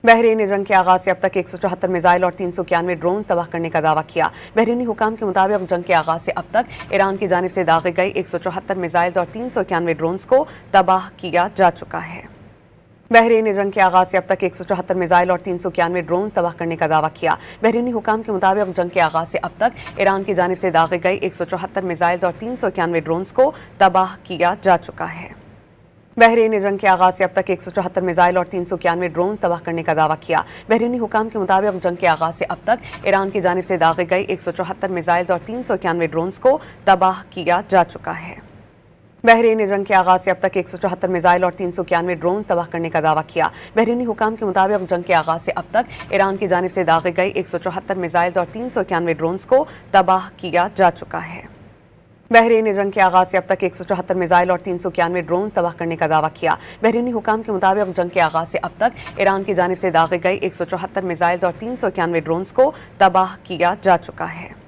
بحرین نے جنگ کے آغاز سے اب تک 174 میزائل اور 391 ڈرونز تباہ کرنے کا دعویٰ کیا۔ بحرینی حکام کے مطابق جنگ کے آغاز سے اب تک ایران کی جانب سے داغے گئے 174 میزائل اور 391 ڈرونز کو تباہ کیا جا چکا ہے۔ بحرین نے جنگ کے آغاز سے اب تک 174 میزائل اور 391 ڈرونز تباہ کرنے کا دعویٰ کیا۔ بحرینی حکام کے مطابق جنگ کے آغاز سے اب تک ایران کی جانب سے داغے گئے 174 میزائل اور 391 ڈرونز کو تباہ کیا جا چکا ہے۔ بحرین نے جنگ کے آغاز سے اب تک 174 میزائل اور 391 ڈرونز تباہ کرنے کا دعویٰ کیا۔ بحرینی حکام کے مطابق جنگ کے آغاز سے اب تک ایران کی جانب سے داغے گئے 174 میزائل اور 391 ڈرونز کو تباہ کیا جا چکا ہے۔ بحرین نے جنگ کے آغاز سے اب تک 174 میزائل اور 391 ڈرونز تباہ کرنے کا دعویٰ کیا۔ بحرینی حکام کے مطابق جنگ کے آغاز سے اب تک ایران کی جانب سے داغے گئے 174 میزائل اور 391 ڈرونز کو تباہ کیا جا چکا ہے۔ بحرین نے جنگ کے آغاز سے اب تک 174 میزائل اور 391 ڈرونز تباہ کرنے کا دعویٰ کیا۔ بحرینی حکام کے مطابق جنگ کے آغاز سے اب تک ایران کی جانب سے داغے گئے 174 میزائل اور 391 ڈرونز کو تباہ کیا جا چکا ہے۔